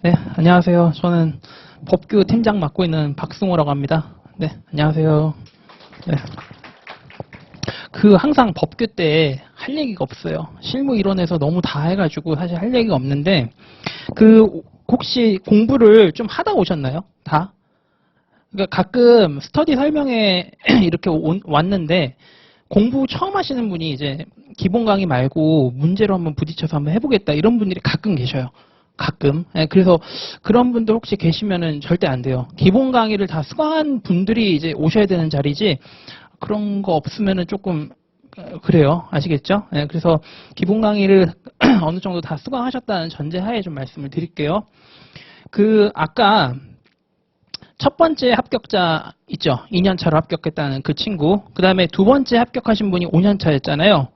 네, 안녕하세요. 저는 법규 팀장 맡고 있는 박승호라고 합니다. 네, 안녕하세요. 네. 항상 법규 때 할 얘기가 없어요. 실무 이론에서 너무 다 해가지고 사실 할 얘기가 없는데, 혹시 공부를 좀 하다 오셨나요? 다? 그러니까 가끔 스터디 설명회 이렇게 왔는데, 공부 처음 하시는 분이 이제 기본 강의 말고 문제로 한번 부딪혀서 한번 해보겠다 이런 분들이 가끔 계셔요. 가끔. 예, 그래서 그런 분들 혹시 계시면은 절대 안 돼요. 기본 강의를 다 수강한 분들이 이제 오셔야 되는 자리지 그런 거 없으면은 조금 그래요. 아시겠죠? 예, 그래서 기본 강의를 어느 정도 다 수강하셨다는 전제하에 좀 말씀을 드릴게요. 아까 첫 번째 합격자 있죠? 2년차로 합격했다는 그 친구. 그 다음에 두 번째 합격하신 분이 5년차였잖아요.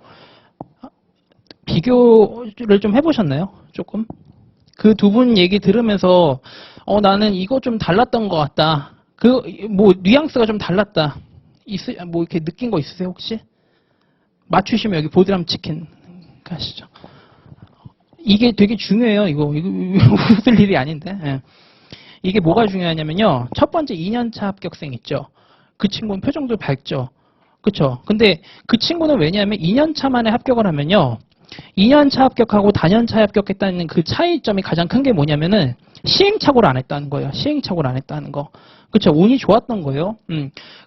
비교를 좀 해보셨나요? 조금? 그 두 분 얘기 들으면서 나는 이거 좀 달랐던 것 같다. 뉘앙스가 좀 달랐다. 이렇게 느낀 거 있으세요 혹시? 맞추시면 여기 보드람 치킨 가시죠. 이게 되게 중요해요. 이거 웃을 일이 아닌데. 예. 이게 뭐가 중요하냐면요. 첫 번째 2년차 합격생 있죠. 그 친구는 표정도 밝죠. 그쵸? 근데 그 친구는 왜냐하면 2년차 만에 합격을 하면요. 2년차 합격하고 다년차 합격했다는 그 차이점이 가장 큰 게 뭐냐면은 시행착오를 안 했다는 거예요. 시행착오를 안 했다는 거. 그쵸? 운이 좋았던 거예요.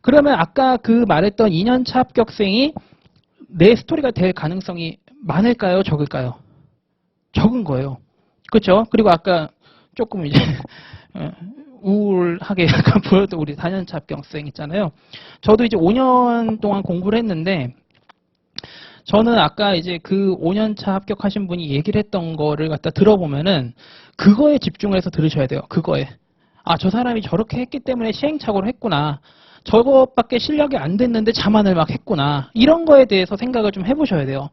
그러면 아까 말했던 2년차 합격생이 내 스토리가 될 가능성이 많을까요? 적을까요? 적은 거예요. 그쵸? 그리고 아까 조금 이제 우울하게 약간 보여도 우리 4년차 합격생 있잖아요. 저도 이제 5년 동안 공부를 했는데 저는 아까 이제 5년차 합격하신 분이 얘기를 했던 거를 갖다 들어보면은 그거에 집중을 해서 들으셔야 돼요. 그거에. 저 사람이 저렇게 했기 때문에 시행착오를 했구나. 저것밖에 실력이 안 됐는데 자만을 막 했구나. 이런 거에 대해서 생각을 좀 해보셔야 돼요.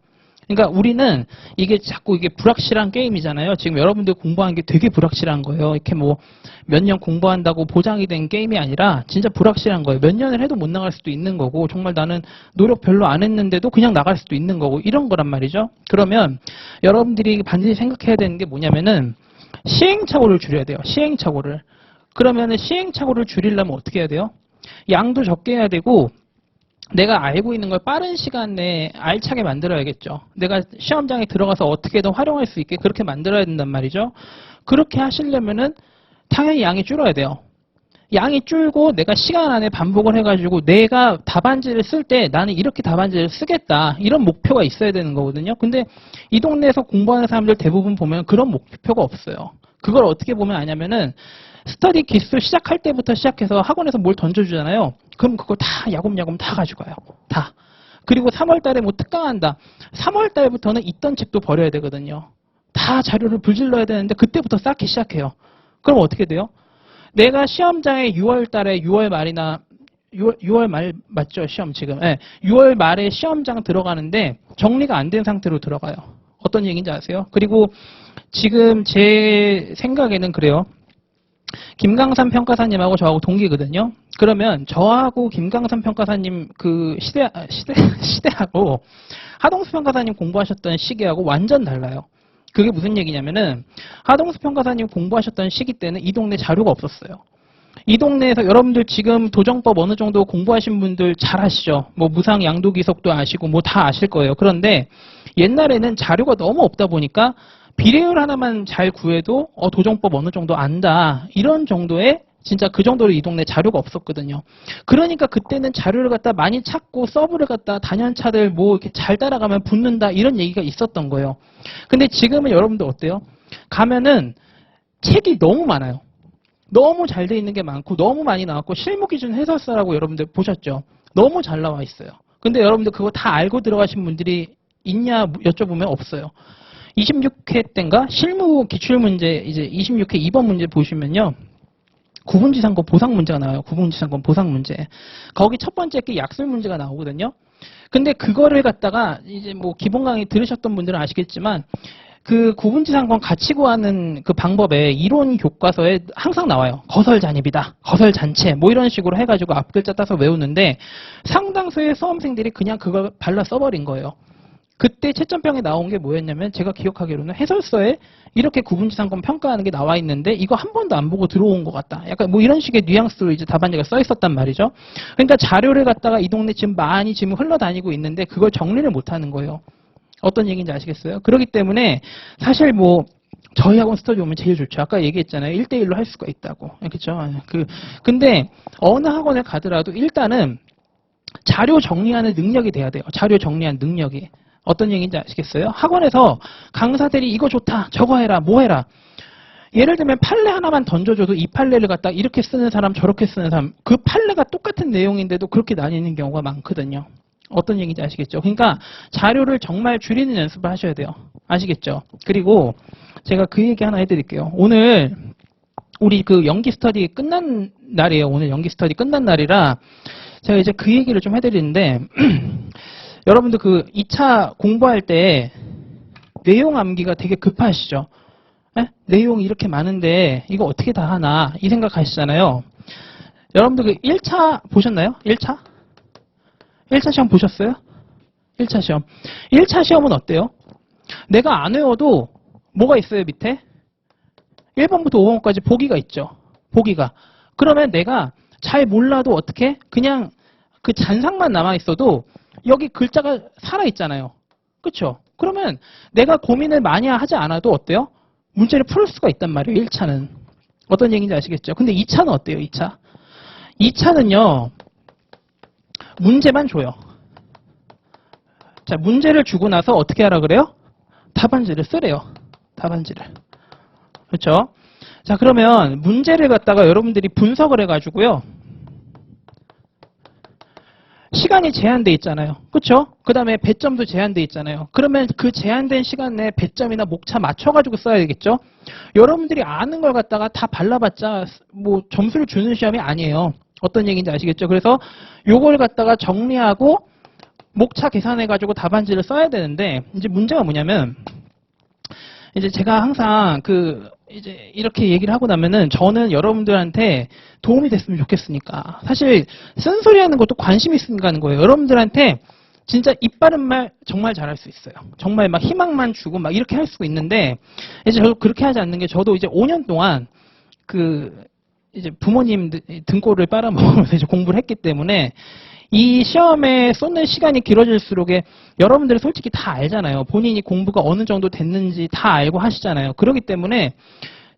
그러니까 우리는 이게 자꾸 불확실한 게임이잖아요. 지금 여러분들 공부하는 게 되게 불확실한 거예요. 이렇게 몇 년 공부한다고 보장이 된 게임이 아니라 진짜 불확실한 거예요. 몇 년을 해도 못 나갈 수도 있는 거고 정말 나는 노력 별로 안 했는데도 그냥 나갈 수도 있는 거고 이런 거란 말이죠. 그러면 여러분들이 반드시 생각해야 되는 게 뭐냐면은 시행착오를 줄여야 돼요. 시행착오를. 그러면은 시행착오를 줄이려면 어떻게 해야 돼요? 양도 적게 해야 되고 내가 알고 있는 걸 빠른 시간에 알차게 만들어야겠죠. 내가 시험장에 들어가서 어떻게든 활용할 수 있게 그렇게 만들어야 된단 말이죠. 그렇게 하시려면은 당연히 양이 줄어야 돼요. 양이 줄고 내가 시간 안에 반복을 해가지고 내가 답안지를 쓸 때 나는 이렇게 답안지를 쓰겠다. 이런 목표가 있어야 되는 거거든요. 근데 이 동네에서 공부하는 사람들 대부분 보면 그런 목표가 없어요. 그걸 어떻게 보면 아냐면은 스터디 기술 시작할 때부터 시작해서 학원에서 뭘 던져주잖아요. 그럼 그걸 다 야곱야곱 다 가져가요. 다. 그리고 3월 달에 특강한다. 3월 달부터는 있던 책도 버려야 되거든요. 다 자료를 불질러야 되는데 그때부터 쌓기 시작해요. 그럼 어떻게 돼요? 내가 시험장에 6월 달에 6월 말이나 6월 말 맞죠? 시험 지금. 네. 6월 말에 시험장 들어가는데 정리가 안 된 상태로 들어가요. 어떤 얘기인지 아세요? 그리고 지금 제 생각에는 그래요. 김강삼 평가사님하고 저하고 동기거든요. 그러면 저하고 김강삼 평가사님 시대하고 하동수 평가사님 공부하셨던 시기하고 완전 달라요. 그게 무슨 얘기냐면은 하동수 평가사님 공부하셨던 시기 때는 이 동네 자료가 없었어요. 이 동네에서 여러분들 지금 도정법 어느 정도 공부하신 분들 잘 아시죠? 무상 양도기속도 아시고 다 아실 거예요. 그런데 옛날에는 자료가 너무 없다 보니까 비례율 하나만 잘 구해도 도정법 어느 정도 안다. 이런 정도의 진짜 그 정도로 이 동네 자료가 없었거든요. 그러니까 그때는 자료를 갖다 많이 찾고 서브를 갖다 단연차들 이렇게 잘 따라가면 붙는다. 이런 얘기가 있었던 거예요. 근데 지금은 여러분들 어때요? 가면은 책이 너무 많아요. 너무 잘 돼 있는 게 많고 너무 많이 나왔고 실무기준 해설서라고 여러분들 보셨죠? 너무 잘 나와 있어요. 근데 여러분들 그거 다 알고 들어가신 분들이 있냐 여쭤보면 없어요. 26회 때인가 실무 기출문제 이제 26회 2번 문제 보시면요. 구분지상권 보상 문제가 나와요. 구분지상권 보상 문제. 거기 첫 번째 게 약술 문제가 나오거든요. 근데 그거를 갖다가 이제 기본 강의 들으셨던 분들은 아시겠지만 그 구분지상권 가치 구하는 그 방법에 이론 교과서에 항상 나와요. 거설잔입이다. 거설잔체. 이런 식으로 해가지고 앞글자 따서 외우는데 상당수의 수험생들이 그냥 그걸 발라 써버린 거예요. 그때 채점병에 나온 게 뭐였냐면 제가 기억하기로는 해설서에 이렇게 구분지상권 평가하는 게 나와 있는데 이거 한 번도 안 보고 들어온 것 같다. 약간 뭐 이런 식의 뉘앙스로 이제 답안지가 써 있었단 말이죠. 그러니까 자료를 갖다가 이 동네 지금 많이 지금 흘러다니고 있는데 그걸 정리를 못 하는 거예요. 어떤 얘기인지 아시겠어요? 그렇기 때문에 사실 뭐 저희 학원 스터디 오면 제일 좋죠. 아까 얘기했잖아요. 1대1로 할 수가 있다고. 그렇죠? 근데 어느 학원을 가더라도 일단은 자료 정리하는 능력이 돼야 돼요. 자료 정리하는 능력이. 어떤 얘기인지 아시겠어요? 학원에서 강사들이 이거 좋다, 저거 해라, 뭐 해라. 예를 들면 판례 하나만 던져줘도 이 판례를 갖다 이렇게 쓰는 사람, 저렇게 쓰는 사람, 그 판례가 똑같은 내용인데도 그렇게 나뉘는 경우가 많거든요. 어떤 얘기인지 아시겠죠? 그러니까 자료를 정말 줄이는 연습을 하셔야 돼요. 아시겠죠? 그리고 제가 그 얘기 하나 해드릴게요. 오늘 우리 그 연기 스터디 끝난 날이에요. 오늘 연기 스터디 끝난 날이라 제가 이제 그 얘기를 좀 해드리는데 여러분들 그 2차 공부할 때 내용 암기가 되게 급하시죠? 에? 내용이 이렇게 많은데 이거 어떻게 다 하나 이 생각하시잖아요. 여러분들 그 1차 보셨나요? 1차? 1차 시험 보셨어요? 1차 시험. 1차 시험은 어때요? 내가 안 외워도 뭐가 있어요 밑에? 1번부터 5번까지 보기가 있죠. 보기가. 그러면 내가 잘 몰라도 어떻게? 그냥 그 잔상만 남아있어도 여기 글자가 살아있잖아요. 그렇죠? 그러면 내가 고민을 많이 하지 않아도 어때요? 문제를 풀 수가 있단 말이에요. 1차는. 어떤 얘기인지 아시겠죠? 근데 2차는 어때요? 2차? 2차는요. 문제만 줘요. 자, 문제를 주고 나서 어떻게 하라 그래요? 답안지를 쓰래요. 답안지를. 그렇죠? 자, 그러면 문제를 갖다가 여러분들이 분석을 해가지고요. 시간이 제한돼 있잖아요. 그렇죠? 그 다음에 배점도 제한돼 있잖아요. 그러면 그 제한된 시간 내에 배점이나 목차 맞춰가지고 써야 되겠죠? 여러분들이 아는 걸 갖다가 다 발라봤자 뭐 점수를 주는 시험이 아니에요. 어떤 얘기인지 아시겠죠? 그래서 요걸 갖다가 정리하고 목차 계산해가지고 답안지를 써야 되는데 이제 문제가 뭐냐면 이제 제가 항상 이제 이렇게 얘기를 하고 나면은 저는 여러분들한테 도움이 됐으면 좋겠으니까 사실 쓴소리 하는 것도 관심이 있으니까 하는 거예요. 여러분들한테 진짜 입 바른 말 정말 잘할 수 있어요. 정말 막 희망만 주고 막 이렇게 할 수 있는데 이제 저도 그렇게 하지 않는 게 저도 이제 5년 동안 이제 부모님 등골을 빨아먹으면서 이제 공부를 했기 때문에 이 시험에 쏟는 시간이 길어질수록 여러분들이 솔직히 다 알잖아요. 본인이 공부가 어느 정도 됐는지 다 알고 하시잖아요. 그렇기 때문에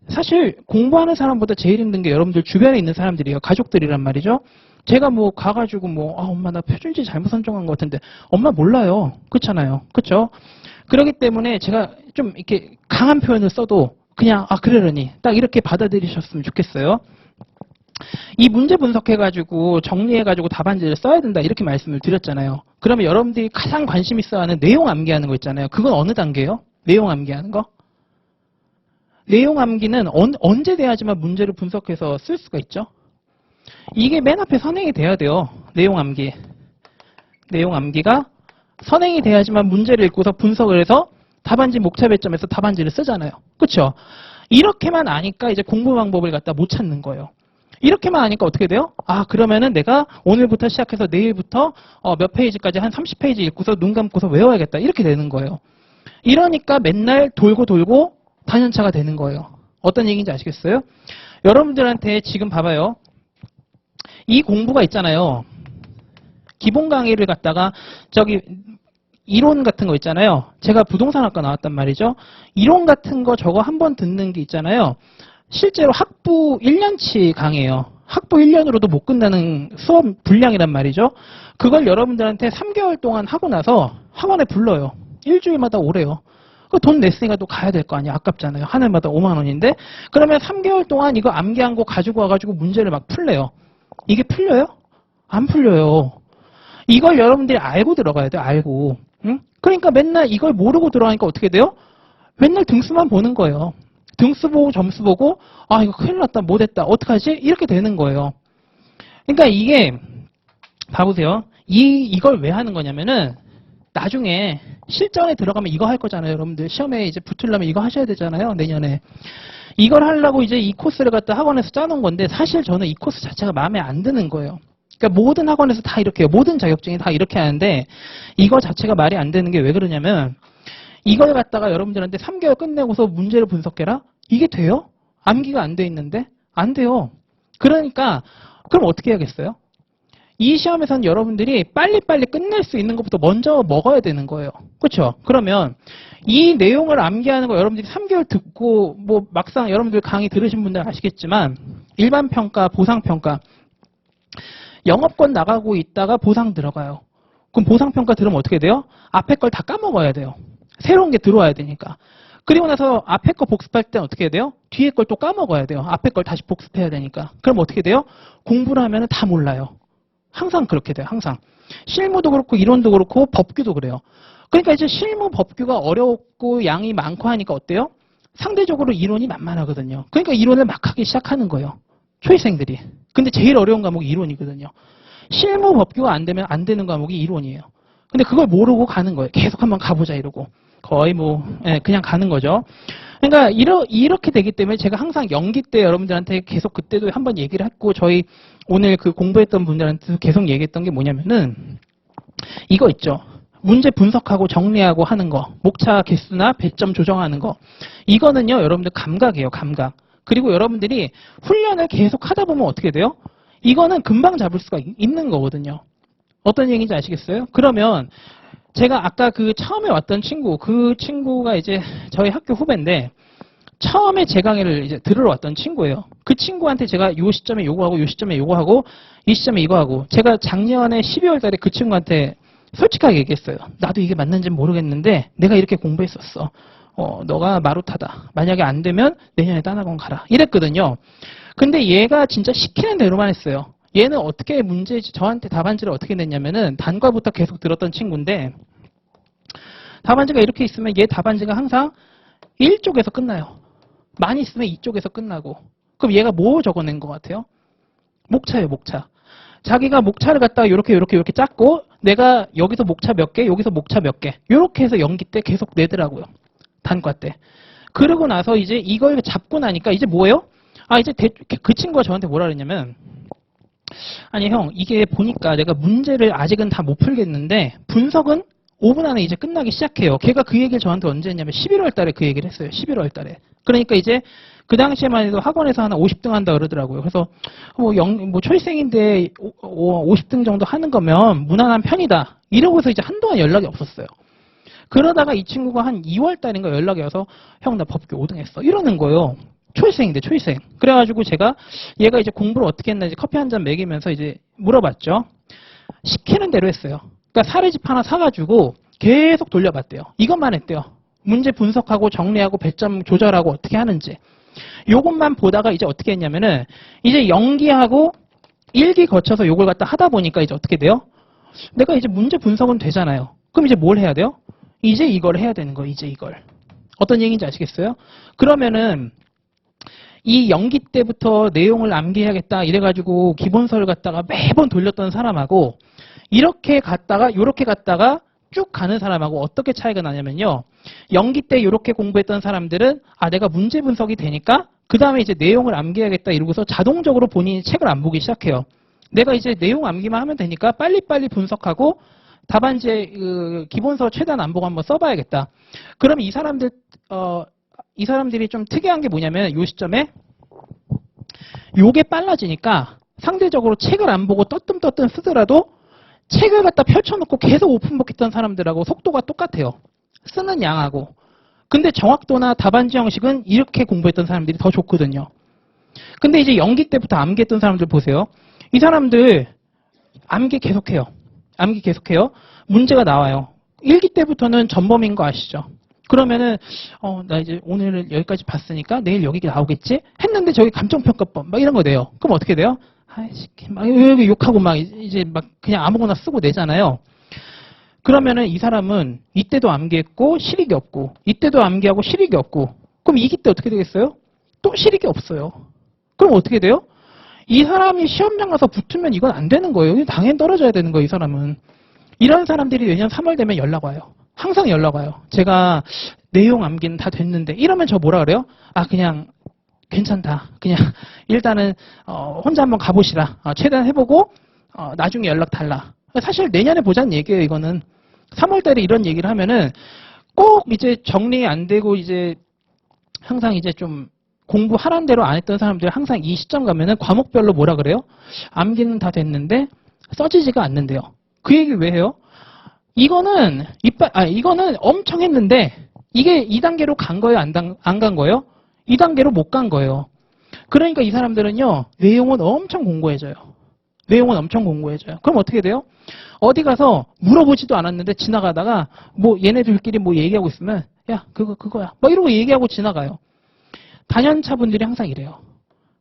사실 공부하는 사람보다 제일 힘든 게 여러분들 주변에 있는 사람들이에요. 가족들이란 말이죠. 제가 뭐 가가지고 엄마 나 표준지 잘못 선정한 것 같은데 엄마 몰라요. 그렇잖아요. 그렇죠? 그렇기 때문에 제가 좀 이렇게 강한 표현을 써도 그냥 그러려니 딱 이렇게 받아들이셨으면 좋겠어요. 이 문제 분석해가지고 정리해가지고 답안지를 써야 된다 이렇게 말씀을 드렸잖아요. 그러면 여러분들이 가장 관심 있어하는 내용 암기하는 거 있잖아요. 그건 어느 단계예요? 내용 암기하는 거? 내용 암기는 언제 돼야지만 문제를 분석해서 쓸 수가 있죠? 이게 맨 앞에 선행이 돼야 돼요. 내용 암기. 내용 암기가 선행이 돼야지만 문제를 읽고서 분석을 해서 답안지 목차 배점에서 답안지를 쓰잖아요. 그렇죠? 이렇게만 아니까 이제 공부 방법을 갖다 못 찾는 거예요. 이렇게만 하니까 어떻게 돼요? 그러면은 내가 오늘부터 시작해서 내일부터 몇 페이지까지 한 30페이지 읽고서 눈 감고서 외워야겠다. 이렇게 되는 거예요. 이러니까 맨날 돌고 돌고 단연차가 되는 거예요. 어떤 얘기인지 아시겠어요? 여러분들한테 지금 봐봐요. 이 공부가 있잖아요. 기본 강의를 갖다가 이론 같은 거 있잖아요. 제가 부동산학과 나왔단 말이죠. 이론 같은 거 저거 한번 듣는 게 있잖아요. 실제로 학부 1년치 강의예요. 학부 1년으로도 못 끝나는 수업 분량이란 말이죠. 그걸 여러분들한테 3개월 동안 하고 나서 학원에 불러요. 일주일마다 오래요. 돈 냈으니까 또 가야 될 거 아니야. 아깝잖아요. 한 해마다 5만 원인데. 그러면 3개월 동안 이거 암기한 거 가지고 와가지고 문제를 막 풀래요. 이게 풀려요? 안 풀려요. 이걸 여러분들이 알고 들어가야 돼요. 알고. 응? 그러니까 맨날 이걸 모르고 들어가니까 어떻게 돼요? 맨날 등수만 보는 거예요. 등수 보고 점수 보고 이거 큰일 났다 못했다 어떡하지? 이렇게 되는 거예요. 그러니까 이게 봐보세요. 이걸 왜 하는 거냐면은 나중에 실전에 들어가면 이거 할 거잖아요. 여러분들 시험에 이제 붙으려면 이거 하셔야 되잖아요. 내년에. 이걸 하려고 이제 이 코스를 갖다 학원에서 짜놓은 건데 사실 저는 이 코스 자체가 마음에 안 드는 거예요. 그러니까 모든 학원에서 다 이렇게 해요. 모든 자격증이 다 이렇게 하는데 이거 자체가 말이 안 되는 게 왜 그러냐면 이걸 갖다가 여러분들한테 3개월 끝내고서 문제를 분석해라? 이게 돼요? 암기가 안 돼 있는데? 안 돼요. 그러니까 그럼 어떻게 해야겠어요? 이 시험에서는 여러분들이 빨리빨리 끝낼 수 있는 것부터 먼저 먹어야 되는 거예요. 그렇죠? 그러면 이 내용을 암기하는 거 여러분들이 3개월 듣고 뭐 막상 여러분들 강의 들으신 분들 아시겠지만 일반 평가, 보상 평가 영업권 나가고 있다가 보상 들어가요. 그럼 보상 평가 들으면 어떻게 돼요? 앞에 걸 다 까먹어야 돼요. 새로운 게 들어와야 되니까. 그리고 나서 앞에 거 복습할 때는 어떻게 해야 돼요? 뒤에 걸 또 까먹어야 돼요. 앞에 걸 다시 복습해야 되니까. 그럼 어떻게 돼요? 공부를 하면 다 몰라요. 항상 그렇게 돼요. 항상. 실무도 그렇고 이론도 그렇고 법규도 그래요. 그러니까 이제 실무 법규가 어렵고 양이 많고 하니까 어때요? 상대적으로 이론이 만만하거든요. 그러니까 이론을 막 하기 시작하는 거예요. 초이생들이. 근데 제일 어려운 과목이 이론이거든요. 실무 법규가 안 되면 안 되는 과목이 이론이에요. 근데 그걸 모르고 가는 거예요. 계속 한번 가보자 이러고. 거의 뭐 그냥 가는 거죠. 그러니까 이렇게 되기 때문에 제가 항상 연기 때 여러분들한테 계속 그때도 한번 얘기를 했고 저희 오늘 그 공부했던 분들한테도 계속 얘기했던 게 뭐냐면은 이거 있죠. 문제 분석하고 정리하고 하는 거. 목차 개수나 배점 조정하는 거. 이거는요. 여러분들 감각이에요. 감각. 그리고 여러분들이 훈련을 계속 하다 보면 어떻게 돼요? 이거는 금방 잡을 수가 있는 거거든요. 어떤 얘기인지 아시겠어요? 그러면 제가 아까 그 처음에 왔던 친구, 그 친구가 이제 저희 학교 후배인데 처음에 제 강의를 이제 들으러 왔던 친구예요. 그 친구한테 제가 요 시점에 요거 하고 요 시점에 요거 하고 이 시점에 이거 하고 제가 작년에 12월 달에 그 친구한테 솔직하게 얘기했어요. 나도 이게 맞는지는 모르겠는데 내가 이렇게 공부했었어. 너가 마루타다. 만약에 안 되면 내년에 딴 학원 가라. 이랬거든요. 근데 얘가 진짜 시키는 대로만 했어요. 얘는 어떻게 저한테 답안지를 어떻게 냈냐면은 단과부터 계속 들었던 친구인데 답안지가 이렇게 있으면 얘 답안지가 항상 1쪽에서 끝나요. 많이 있으면 2쪽에서 끝나고. 그럼 얘가 뭐 적어낸 것 같아요? 목차예요, 목차. 자기가 목차를 갖다가 이렇게 짰고 내가 여기서 목차 몇 개, 여기서 목차 몇 개. 이렇게 해서 연기 때 계속 내더라고요. 단과 때. 그러고 나서 이제 이걸 잡고 나니까 이제 뭐예요? 이제 그 친구가 저한테 뭐라 그랬냐면 아니 형 이게 보니까 내가 문제를 아직은 다 못 풀겠는데 분석은 5분 안에 이제 끝나기 시작해요. 걔가 그 얘기를 저한테 언제 했냐면 11월 달에 그 얘기를 했어요. 11월 달에. 그러니까 이제 그 당시에만 해도 학원에서 하나 50등 한다 그러더라고요. 그래서 뭐 초이생인데 50등 정도 하는 거면 무난한 편이다. 이러고서 이제 한동안 연락이 없었어요. 그러다가 이 친구가 한 2월 달인가 연락이 와서 형 나 법규 5등 했어. 이러는 거예요. 초이생인데 초이생. 그래가지고 제가 얘가 이제 공부를 어떻게 했나 이제 커피 한 잔 먹이면서 이제 물어봤죠. 시키는 대로 했어요. 그러니까 사례집 하나 사가지고 계속 돌려봤대요. 이것만 했대요. 문제 분석하고 정리하고 배점 조절하고 어떻게 하는지. 요것만 보다가 이제 어떻게 했냐면은 이제 연기하고 일기 거쳐서 요걸 갖다 하다 보니까 이제 어떻게 돼요? 내가 이제 문제 분석은 되잖아요. 그럼 이제 뭘 해야 돼요? 이제 이걸 해야 되는 거예요. 이제 이걸. 어떤 얘기인지 아시겠어요? 그러면은 이 연기 때부터 내용을 암기해야겠다 이래가지고 기본서를 갖다가 매번 돌렸던 사람하고 이렇게 갔다가 요렇게 갔다가 쭉 가는 사람하고 어떻게 차이가 나냐면요. 연기 때 이렇게 공부했던 사람들은 내가 문제 분석이 되니까 그 다음에 이제 내용을 암기해야겠다 이러고서 자동적으로 본인이 책을 안 보기 시작해요. 내가 이제 내용 암기만 하면 되니까 빨리빨리 분석하고 답안지에 기본서 최대한 안 보고 한번 써봐야겠다. 그럼 이 사람들이 좀 특이한 게 뭐냐면 이 시점에 요게 빨라지니까 상대적으로 책을 안 보고 떠뜸떠뜸 쓰더라도 책을 갖다 펼쳐놓고 계속 오픈북했던 사람들하고 속도가 똑같아요. 쓰는 양하고. 근데 정확도나 답안지 형식은 이렇게 공부했던 사람들이 더 좋거든요. 근데 이제 연기 때부터 암기했던 사람들 보세요. 이 사람들 암기 계속해요. 암기 계속해요. 문제가 나와요. 일기 때부터는 전범인 거 아시죠? 그러면은 나 이제 오늘 여기까지 봤으니까 내일 여기 나오겠지? 했는데 저기 감정평가법 막 이런 거 돼요. 그럼 어떻게 돼요? 아이씨 막 욕하고 막 이제 막 그냥 아무거나 쓰고 내잖아요. 그러면은 이 사람은 이때도 암기했고 실익이 없고 이때도 암기하고 실익이 없고 그럼 이기 때 어떻게 되겠어요? 또 실익이 없어요. 그럼 어떻게 돼요? 이 사람이 시험장 가서 붙으면 이건 안 되는 거예요. 당연히 떨어져야 되는 거예요. 이 사람은. 이런 사람들이 내년 3월 되면 연락 와요. 항상 연락 와요. 제가 내용 암기는 다 됐는데 이러면 저 뭐라 그래요? 그냥 괜찮다. 그냥 일단은 혼자 한번 가보시라. 최대한 해보고 나중에 연락 달라. 사실 내년에 보자는 얘기예요, 이거는. 3월 달에 이런 얘기를 하면은 꼭 이제 정리 안 되고 이제 항상 이제 좀 공부하라는 대로 안 했던 사람들 항상 이 시점 가면은 과목별로 뭐라 그래요? 암기는 다 됐는데 써지지가 않는데요. 그 얘기 왜 해요? 이거는 이거는 엄청 했는데 이게 2단계로 간 거예요? 안 간 거예요? 2단계로 못 간 거예요. 그러니까 이 사람들은요, 내용은 엄청 공부해줘요. 내용은 엄청 공부해줘요. 그럼 어떻게 돼요? 어디 가서 물어보지도 않았는데 지나가다가 뭐 얘네들끼리 뭐 얘기하고 있으면 야, 그거야. 뭐 이러고 얘기하고 지나가요. 단연차 분들이 항상 이래요.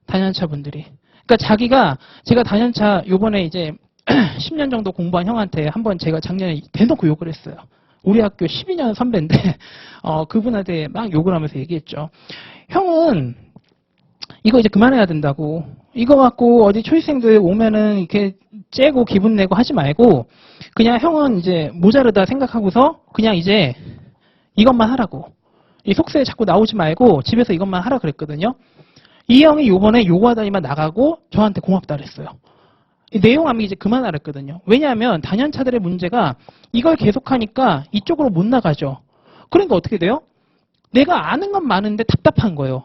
단연차 분들이. 그러니까 제가 단연차 요번에 이제 10년 정도 공부한 형한테 한번 제가 작년에 대놓고 욕을 했어요. 우리 학교 12년 선배인데 그분한테 막 욕을 하면서 얘기했죠. 형은 이거 이제 그만해야 된다고. 이거 갖고 어디 초시생들 오면은 이렇게 째고 기분 내고 하지 말고 그냥 형은 이제 모자르다 생각하고서 그냥 이제 이것만 하라고. 이 속세에 자꾸 나오지 말고 집에서 이것만 하라 그랬거든요. 이 형이 요번에 요구하다니만 나가고 저한테 고맙다 그랬어요. 내용 암기 이제 그만하랬거든요. 왜냐하면 단연차들의 문제가 이걸 계속하니까 이쪽으로 못 나가죠. 그러니까 어떻게 돼요? 내가 아는 건 많은데 답답한 거예요.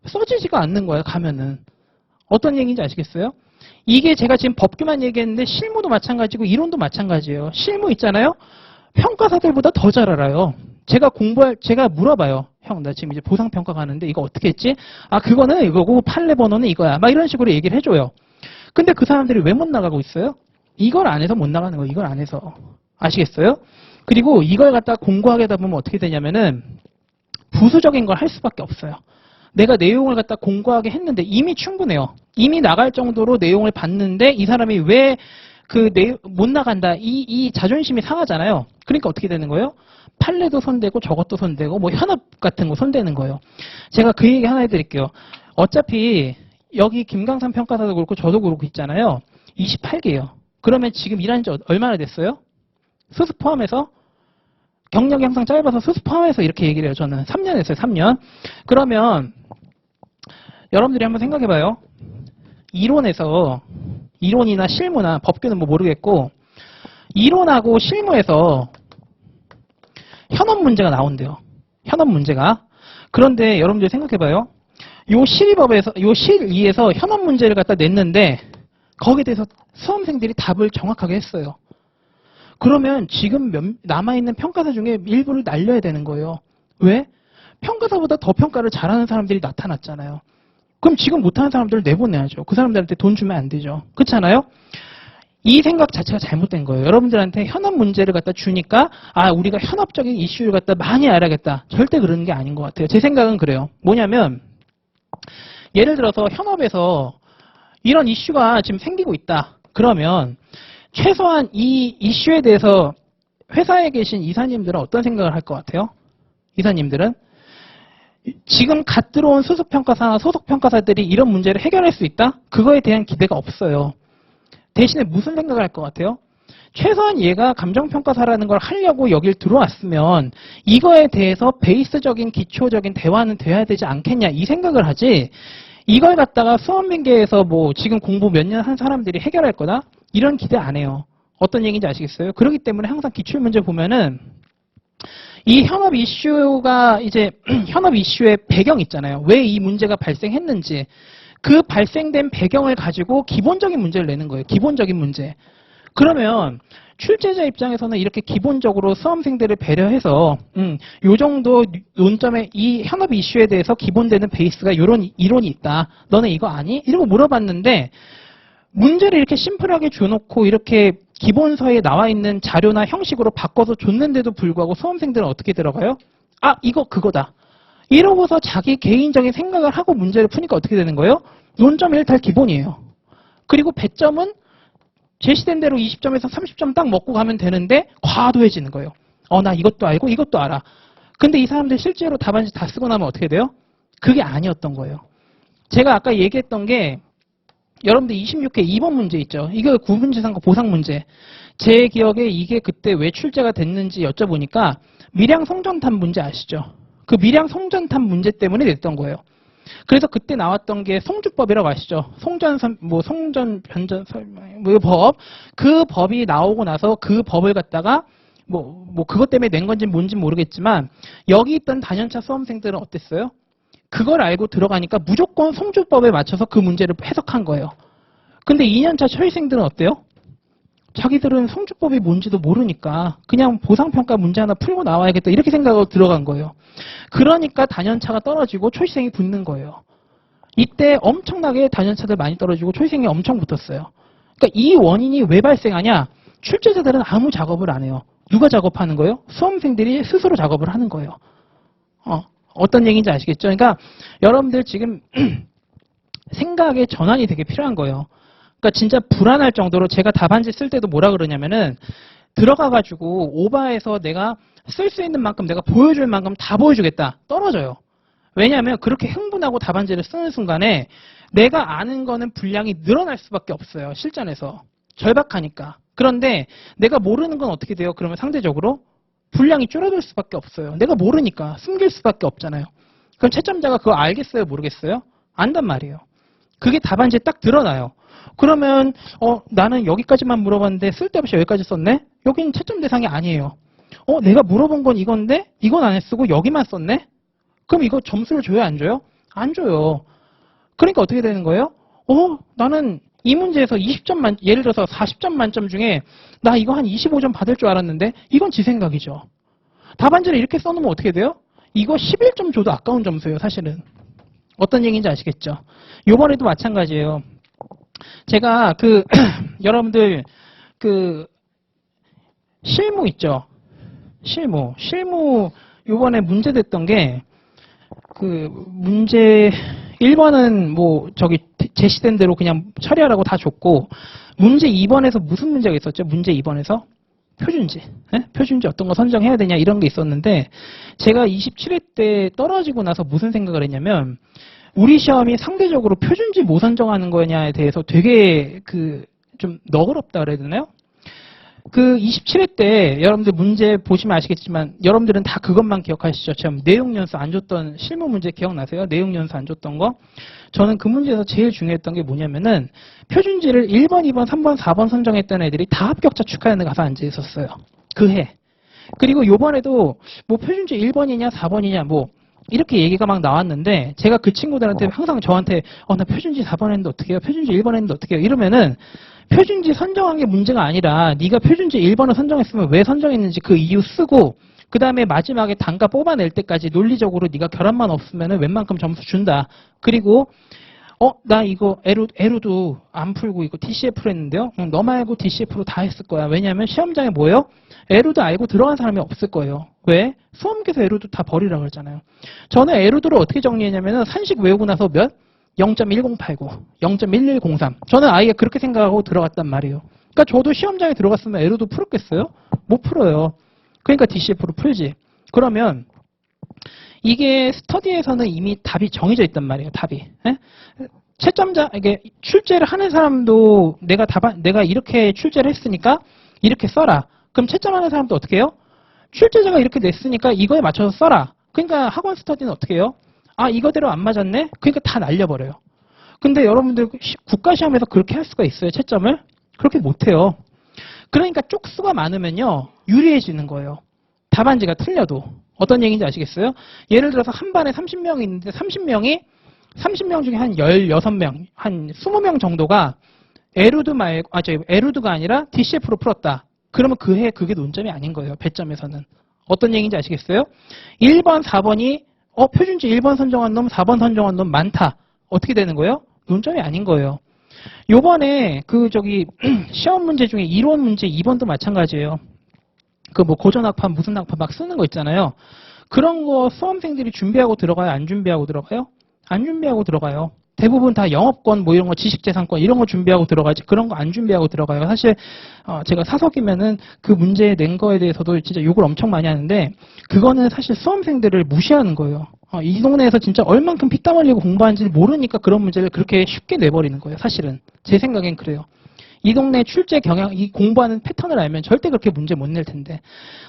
써지지가 않는 거예요, 가면은. 어떤 얘기인지 아시겠어요? 이게 제가 지금 법규만 얘기했는데 실무도 마찬가지고 이론도 마찬가지예요. 실무 있잖아요? 평가사들보다 더 잘 알아요. 제가 물어봐요. 형, 나 지금 이제 보상평가 가는데 이거 어떻게 했지? 아, 그거는 이거고 판례 번호는 이거야. 막 이런 식으로 얘기를 해줘요. 근데 그 사람들이 왜 못 나가고 있어요? 이걸 안 해서 못 나가는 거예요. 이걸 안 해서. 아시겠어요? 그리고 이걸 갖다 공부하게 하다 보면 어떻게 되냐면은 부수적인 걸 할 수밖에 없어요. 내가 내용을 갖다 공부하게 했는데 이미 충분해요. 이미 나갈 정도로 내용을 봤는데 이 사람이 왜 못 나간다. 이 자존심이 상하잖아요. 그러니까 어떻게 되는 거예요? 판례도 손대고 저것도 손대고 뭐 현업 같은 거 손대는 거예요. 제가 그 얘기 하나 해드릴게요. 어차피 여기 김강산 평가사도 그렇고 저도 그렇고 있잖아요. 28개예요. 그러면 지금 일한 지 얼마나 됐어요? 수습 포함해서? 경력이 항상 짧아서 수습 포함해서 이렇게 얘기를 해요. 저는 3년 했어요. 3년. 그러면 여러분들이 한번 생각해봐요. 이론이나 실무나 법규는 뭐 모르겠고 이론하고 실무에서 현업 문제가 나온대요. 현업 문제가. 그런데 여러분들이 생각해봐요. 요 실법에서, 요 실2에서 현업 문제를 갖다 냈는데 거기에 대해서 수험생들이 답을 정확하게 했어요. 그러면 지금 남아있는 평가사 중에 일부를 날려야 되는 거예요. 왜? 평가사보다 더 평가를 잘하는 사람들이 나타났잖아요. 그럼 지금 못하는 사람들을 내보내야죠. 그 사람들한테 돈 주면 안 되죠. 그렇잖아요? 이 생각 자체가 잘못된 거예요. 여러분들한테 현업 문제를 갖다 주니까 우리가 현업적인 이슈를 갖다 많이 알아야겠다. 절대 그런 게 아닌 것 같아요. 제 생각은 그래요. 뭐냐면 예를 들어서 현업에서 이런 이슈가 지금 생기고 있다. 그러면 최소한 이 이슈에 대해서 회사에 계신 이사님들은 어떤 생각을 할 것 같아요? 이사님들은? 지금 갓 들어온 수습평가사나 소속평가사들이 이런 문제를 해결할 수 있다? 그거에 대한 기대가 없어요. 대신에 무슨 생각을 할 것 같아요? 최소한 얘가 감정평가사라는 걸 하려고 여길 들어왔으면 이거에 대해서 베이스적인 기초적인 대화는 돼야 되지 않겠냐 이 생각을 하지 이걸 갖다가 수험민계에서 뭐 지금 공부 몇 년 한 사람들이 해결할 거다? 이런 기대 안 해요. 어떤 얘기인지 아시겠어요? 그렇기 때문에 항상 기출문제 보면은 이 현업 이슈가 이제 현업 이슈의 배경 있잖아요. 왜 이 문제가 발생했는지 그 발생된 배경을 가지고 기본적인 문제를 내는 거예요. 기본적인 문제. 그러면 출제자 입장에서는 이렇게 기본적으로 수험생들을 배려해서 요 정도 논점의 이 현업 이슈에 대해서 기본되는 베이스가 이런 이론이 있다. 너네 이거 아니? 이러고 물어봤는데 문제를 이렇게 심플하게 줘놓고 이렇게 기본서에 나와 있는 자료나 형식으로 바꿔서 줬는데도 불구하고 수험생들은 어떻게 들어가요? 이거 그거다. 이러고서 자기 개인적인 생각을 하고 문제를 푸니까 어떻게 되는 거예요? 논점 일탈 기본이에요. 그리고 배점은 제시된 대로 20점에서 30점 딱 먹고 가면 되는데 과도해지는 거예요. 나 이것도 알고 이것도 알아. 근데 이 사람들 실제로 답안지 다 쓰고 나면 어떻게 돼요? 그게 아니었던 거예요. 제가 아까 얘기했던 게 여러분들 26회 2번 문제 있죠. 이거 구분지상과 보상 문제. 제 기억에 이게 그때 왜 출제가 됐는지 여쭤보니까 밀양 송전탑 문제 아시죠? 그 밀양 송전탑 문제 때문에 냈던 거예요. 그래서 그때 나왔던 게 송주법이라고 아시죠? 송전, 변전, 뭐 법. 그 법이 나오고 나서 그 법을 갖다가 그것 때문에 낸 건지 뭔지 모르겠지만 여기 있던 단연차 수험생들은 어땠어요? 그걸 알고 들어가니까 무조건 송주법에 맞춰서 그 문제를 해석한 거예요. 근데 2년차 처리생들은 어때요? 자기들은 송주법이 뭔지도 모르니까 그냥 보상평가 문제 하나 풀고 나와야겠다 이렇게 생각하고 들어간 거예요. 그러니까 단연차가 떨어지고 초시생이 붙는 거예요. 이때 엄청나게 단연차들 많이 떨어지고 초시생이 엄청 붙었어요. 그러니까 이 원인이 왜 발생하냐? 출제자들은 아무 작업을 안 해요. 누가 작업하는 거예요? 수험생들이 스스로 작업을 하는 거예요. 어떤 얘기인지 아시겠죠? 그러니까 여러분들 지금 생각의 전환이 되게 필요한 거예요. 그러니까 진짜 불안할 정도로 제가 답안지 쓸 때도 뭐라 그러냐면은 들어가가지고 오바해서 내가 쓸 수 있는 만큼 내가 보여줄 만큼 다 보여주겠다. 떨어져요. 왜냐하면 그렇게 흥분하고 답안지를 쓰는 순간에 내가 아는 거는 분량이 늘어날 수밖에 없어요. 실전에서. 절박하니까. 그런데 내가 모르는 건 어떻게 돼요? 그러면 상대적으로 분량이 줄어들 수밖에 없어요. 내가 모르니까 숨길 수밖에 없잖아요. 그럼 채점자가 그거 알겠어요? 모르겠어요? 안단 말이에요. 그게 답안지에 딱 드러나요. 그러면 나는 여기까지만 물어봤는데 쓸데없이 여기까지 썼네? 여기는 채점 대상이 아니에요. 내가 물어본 건 이건데 이건 안 쓰고 여기만 썼네? 그럼 이거 점수를 줘요? 안 줘요? 안 줘요. 그러니까 어떻게 되는 거예요? 나는 이 문제에서 20점 예를 들어서 40점 만점 중에 나 이거 한 25점 받을 줄 알았는데 이건 지 생각이죠. 답안지를 이렇게 써놓으면 어떻게 돼요? 이거 11점 줘도 아까운 점수예요, 사실은. 어떤 얘기인지 아시겠죠? 요번에도 마찬가지예요. 제가 여러분들 실무 있죠? 실무 요번에 문제 됐던 게 문제 1번은 제시된 대로 그냥 처리하라고 다 줬고 문제 2번에서 무슨 문제가 있었죠? 문제 2번에서 표준지. 표준지 어떤 거 선정해야 되냐 이런 게 있었는데 제가 27회 때 떨어지고 나서 무슨 생각을 했냐면 우리 시험이 상대적으로 표준지 뭐 선정하는 거냐에 대해서 되게 좀 너그럽다 그래야 되나요? 27회 때 여러분들 문제 보시면 아시겠지만 여러분들은 다 그것만 기억하시죠? 참 내용 연수 안 줬던 실무 문제 기억나세요? 내용 연수 안 줬던 거? 저는 그 문제에서 제일 중요했던 게 뭐냐면은 표준지를 1번, 2번, 3번, 4번 선정했던 애들이 다 합격자 축하하는 가서 앉아 있었어요. 그 해. 그리고 요번에도 표준지 1번이냐 4번이냐 이렇게 얘기가 막 나왔는데 제가 그 친구들한테 항상 저한테 나 표준지 4번 했는데 어떻게 해요? 표준지 1번 했는데 어떻게 해요? 이러면은 표준지 선정한 게 문제가 아니라 네가 표준지 1번을 선정했으면 왜 선정했는지 그 이유 쓰고 그 다음에 마지막에 단가 뽑아낼 때까지 논리적으로 네가 결함만 없으면 웬만큼 점수 준다. 그리고 나 이거 에루도 안 풀고 이거 DCF로 했는데요. 너 말고 DCF로 다 했을 거야. 왜냐하면 시험장에 뭐예요? 에루도 알고 들어간 사람이 없을 거예요. 왜? 수험께서 에루도 다 버리라고 그러잖아요. 저는 에루도를 어떻게 정리했냐면은 산식 외우고 나서 몇? 0.1089, 0.1103. 저는 아예 그렇게 생각하고 들어갔단 말이에요. 그러니까 저도 시험장에 들어갔으면 에루도 풀었겠어요? 못 풀어요. 그러니까 DCF로 풀지. 그러면 이게 스터디에서는 이미 답이 정해져 있단 말이에요. 답이. 채점자 이게 출제를 하는 사람도 내가 이렇게 출제를 했으니까 이렇게 써라. 그럼 채점하는 사람도 어떻게 해요? 출제자가 이렇게 냈으니까 이거에 맞춰서 써라. 그러니까 학원 스터디는 어떻게 해요? 이거대로 안 맞았네? 그러니까 다 날려버려요. 근데 여러분들 국가시험에서 그렇게 할 수가 있어요? 채점을? 그렇게 못해요. 그러니까 쪽수가 많으면요. 유리해지는 거예요. 답안지가 틀려도. 어떤 얘기인지 아시겠어요? 예를 들어서 한 반에 30명이 있는데 30명 중에 한 16명, 한 20명 정도가 에루드가 아니라 DCF로 풀었다. 그러면 그 해 그게 논점이 아닌 거예요. 배점에서는. 어떤 얘기인지 아시겠어요? 1번, 4번이 표준지 1번 선정한 놈, 4번 선정한 놈 많다. 어떻게 되는 거예요? 논점이 아닌 거예요. 요번에 시험 문제 중에 이론 문제 2번도 마찬가지예요. 고전학파 무슨 학파 막 쓰는 거 있잖아요. 그런 거 수험생들이 준비하고 들어가요? 안 준비하고 들어가요? 안 준비하고 들어가요. 대부분 다 영업권 이런 거 지식재산권 이런 거 준비하고 들어가지 그런 거 안 준비하고 들어가요. 사실 제가 사석이면은 그 문제 낸 거에 대해서도 진짜 욕을 엄청 많이 하는데 그거는 사실 수험생들을 무시하는 거예요. 이 동네에서 진짜 얼만큼 피땀 흘리고 공부하는지 모르니까 그런 문제를 그렇게 쉽게 내버리는 거예요. 사실은 제 생각엔 그래요. 이 동네 출제 경향, 이 공부하는 패턴을 알면 절대 그렇게 문제 못 낼 텐데.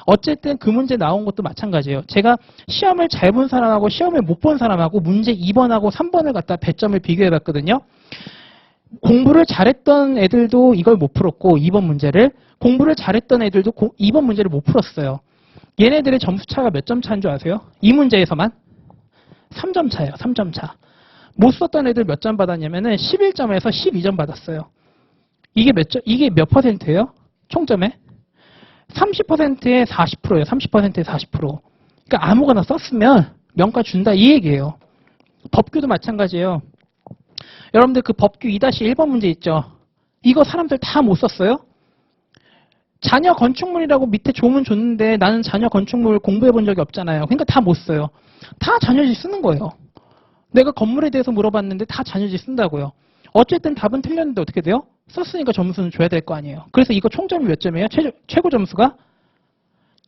어쨌든 그 문제 나온 것도 마찬가지예요. 제가 시험을 잘 본 사람하고 시험을 못 본 사람하고 문제 2번하고 3번을 갖다 배점을 비교해 봤거든요. 공부를 잘했던 애들도 이걸 못 풀었고 2번 문제를, 공부를 잘했던 애들도 2번 문제를 못 풀었어요. 얘네들의 점수 차가 몇 점 차인 줄 아세요? 이 문제에서만 3점 차예요. 3점 차. 못 썼던 애들 몇 점 받았냐면은 11점에서 12점 받았어요. 이게 몇 퍼센트예요? 총점에? 30%에 40%예요. 30%에 40%. 그러니까 아무거나 썼으면 명가 준다 이 얘기예요. 법규도 마찬가지예요. 여러분들 그 법규 2-1번 문제 있죠? 이거 사람들 다 못 썼어요? 자녀 건축물이라고 밑에 조문 줬는데 나는 자녀 건축물 공부해 본 적이 없잖아요. 그러니까 다 못 써요. 다 자녀지 쓰는 거예요. 내가 건물에 대해서 물어봤는데 다 자녀지 쓴다고요. 어쨌든 답은 틀렸는데 어떻게 돼요? 썼으니까 점수는 줘야 될 거 아니에요. 그래서 이거 총점이 몇 점이에요? 최고 점수가?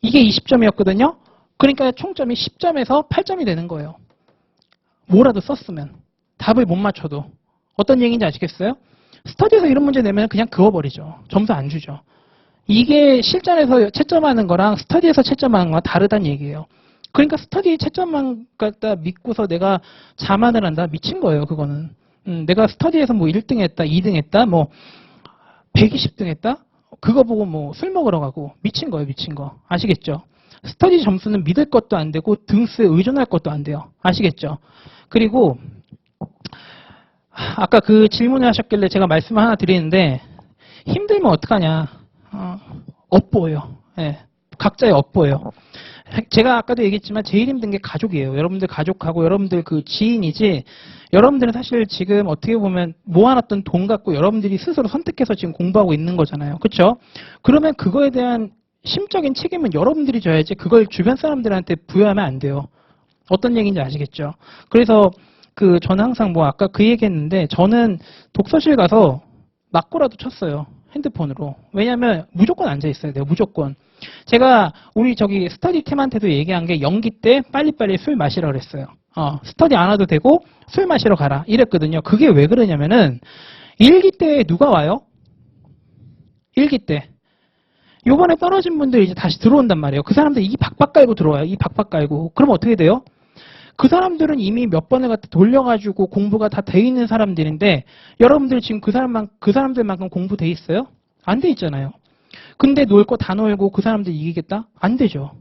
이게 20점이었거든요. 그러니까 총점이 10점에서 8점이 되는 거예요. 뭐라도 썼으면. 답을 못 맞춰도. 어떤 얘기인지 아시겠어요? 스터디에서 이런 문제 내면 그냥 그어버리죠. 점수 안 주죠. 이게 실전에서 채점하는 거랑 스터디에서 채점하는 거랑 다르다는 얘기예요. 그러니까 스터디 채점만 갖다 믿고서 내가 자만을 한다? 미친 거예요, 그거는. 내가 스터디에서 뭐 1등 했다, 2등 했다, 뭐 120등 했다? 그거 보고 뭐 술 먹으러 가고 미친 거예요, 미친 거. 아시겠죠? 스터디 점수는 믿을 것도 안 되고 등수에 의존할 것도 안 돼요. 아시겠죠? 그리고 아까 그 질문을 하셨길래 제가 말씀을 하나 드리는데 힘들면 어떡하냐. 업보예요. 예, 각자의 업보예요. 제가 아까도 얘기했지만 제일 힘든 게 가족이에요. 여러분들 가족하고 여러분들 그 지인이지, 여러분들은 사실 지금 어떻게 보면 모아놨던 돈 갖고 여러분들이 스스로 선택해서 지금 공부하고 있는 거잖아요. 그렇죠? 그러면 그거에 대한 심적인 책임은 여러분들이 져야지 그걸 주변 사람들한테 부여하면 안 돼요. 어떤 얘기인지 아시겠죠? 그래서 저는 항상 뭐 아까 그 얘기했는데 저는 독서실 가서 맞고라도 쳤어요. 핸드폰으로. 왜냐면 무조건 앉아 있어야 돼요. 무조건. 제가 우리 저기 스터디 팀한테도 얘기한 게 연기 때 빨리빨리 술 마시라 그랬어요. 스터디 안 와도 되고 술 마시러 가라 이랬거든요. 그게 왜 그러냐면은 일기 때 누가 와요? 일기 때. 요번에 떨어진 분들이 이제 다시 들어온단 말이에요. 그 사람들 이 박박 깔고 들어와요. 이 박박 깔고. 그럼 어떻게 돼요? 그 사람들은 이미 몇 번을 갖다 돌려가지고 공부가 다 돼 있는 사람들인데 여러분들 지금 그 사람들만큼 공부돼 있어요? 안 돼 있잖아요. 근데 놀 거 다 놀고 그 사람들 이기겠다? 안 되죠.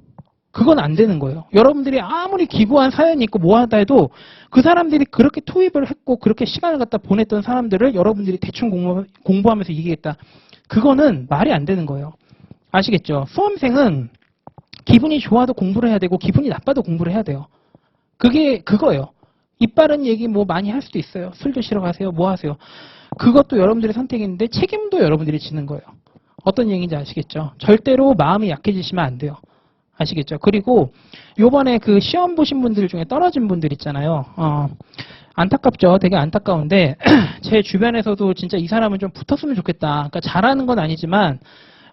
그건 안 되는 거예요. 여러분들이 아무리 기부한 사연이 있고 뭐 하다 해도 그 사람들이 그렇게 투입을 했고 그렇게 시간을 갖다 보냈던 사람들을 여러분들이 대충 공부하면서 이기겠다. 그거는 말이 안 되는 거예요. 아시겠죠? 수험생은 기분이 좋아도 공부를 해야 되고 기분이 나빠도 공부를 해야 돼요. 그게 그거예요. 이빠른 얘기 뭐 많이 할 수도 있어요. 술 드시러 가세요. 뭐 하세요. 그것도 여러분들의 선택인데 책임도 여러분들이 지는 거예요. 어떤 얘기인지 아시겠죠? 절대로 마음이 약해지시면 안 돼요. 아시겠죠? 그리고 요번에 그 시험 보신 분들 중에 떨어진 분들 있잖아요. 안타깝죠. 되게 안타까운데 제 주변에서도 진짜 이 사람은 좀 붙었으면 좋겠다. 그러니까 잘하는 건 아니지만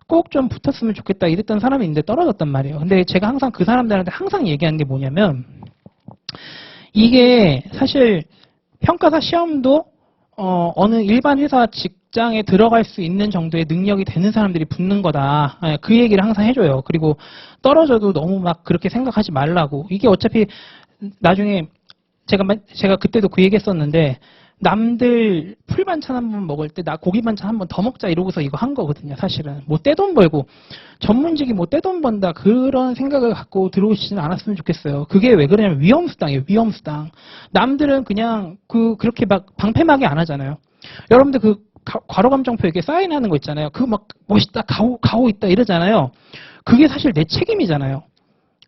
꼭 좀 붙었으면 좋겠다 이랬던 사람이 있는데 떨어졌단 말이에요. 근데 제가 항상 그 사람들한테 항상 얘기하는 게 뭐냐면 이게 사실 평가사 시험도 어느 일반 회사 직장에 들어갈 수 있는 정도의 능력이 되는 사람들이 붙는 거다. 그 얘기를 항상 해줘요. 그리고 떨어져도 너무 막 그렇게 생각하지 말라고. 이게 어차피 나중에 제가 그때도 그 얘기 했었는데 남들 풀 반찬 한 번 먹을 때 나 고기 반찬 한 번 더 먹자 이러고서 이거 한 거거든요. 사실은 뭐 떼돈 벌고 전문직이 뭐 떼돈 번다 그런 생각을 갖고 들어오시지는 않았으면 좋겠어요. 그게 왜 그러냐면 위험수당이에요. 위험수당. 남들은 그냥 그렇게 막 방패막이 안 하잖아요. 여러분들 그 과로감정표 이렇게 사인하는 거 있잖아요. 그거 막 멋있다 가오 있다 이러잖아요. 그게 사실 내 책임이잖아요.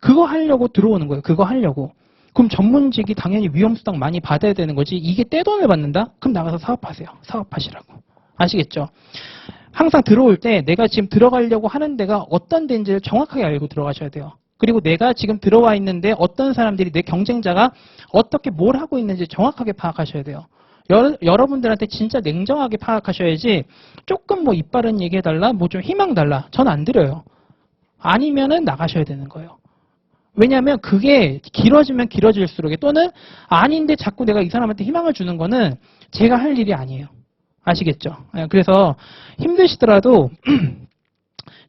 그거 하려고 들어오는 거예요. 그거 하려고. 그럼 전문직이 당연히 위험수당 많이 받아야 되는 거지. 이게 떼돈을 받는다? 그럼 나가서 사업하세요. 사업하시라고. 아시겠죠? 항상 들어올 때 내가 지금 들어가려고 하는 데가 어떤 데인지를 정확하게 알고 들어가셔야 돼요. 그리고 내가 지금 들어와 있는데 어떤 사람들이 내 경쟁자가 어떻게 뭘 하고 있는지 정확하게 파악하셔야 돼요. 여러분들한테 진짜 냉정하게 파악하셔야지 조금 뭐 이빠른 얘기해달라, 뭐 좀 희망 달라. 전 안 드려요. 아니면은 나가셔야 되는 거예요. 왜냐하면 그게 길어지면 길어질수록 또는 아닌데 자꾸 내가 이 사람한테 희망을 주는 거는 제가 할 일이 아니에요. 아시겠죠? 예, 그래서 힘드시더라도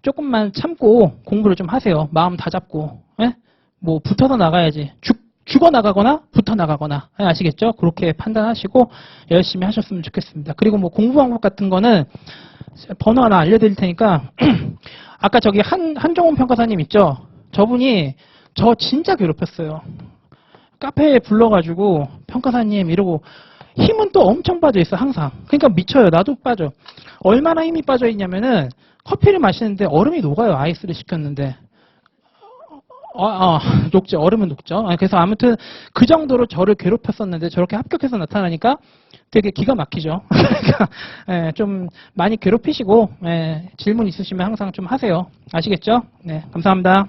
조금만 참고 공부를 좀 하세요. 마음 다 잡고. 예? 뭐 붙어서 나가야지. 죽어 나가거나 붙어 나가거나. 예, 아시겠죠? 그렇게 판단하시고 열심히 하셨으면 좋겠습니다. 그리고 뭐 공부 방법 같은 거는 번호 하나 알려드릴 테니까 아까 저기 한종훈 평가사님 있죠? 저분이 저 진짜 괴롭혔어요. 카페에 불러가지고 평가사님 이러고 힘은 또 엄청 빠져 있어 항상. 그러니까 미쳐요. 나도 빠져. 얼마나 힘이 빠져 있냐면은 커피를 마시는데 얼음이 녹아요. 아이스를 시켰는데. 녹죠. 얼음은 녹죠. 그래서 아무튼 그 정도로 저를 괴롭혔었는데 저렇게 합격해서 나타나니까 되게 기가 막히죠. 그러니까 예, 좀 많이 괴롭히시고 예, 질문 있으시면 항상 좀 하세요. 아시겠죠? 네, 감사합니다.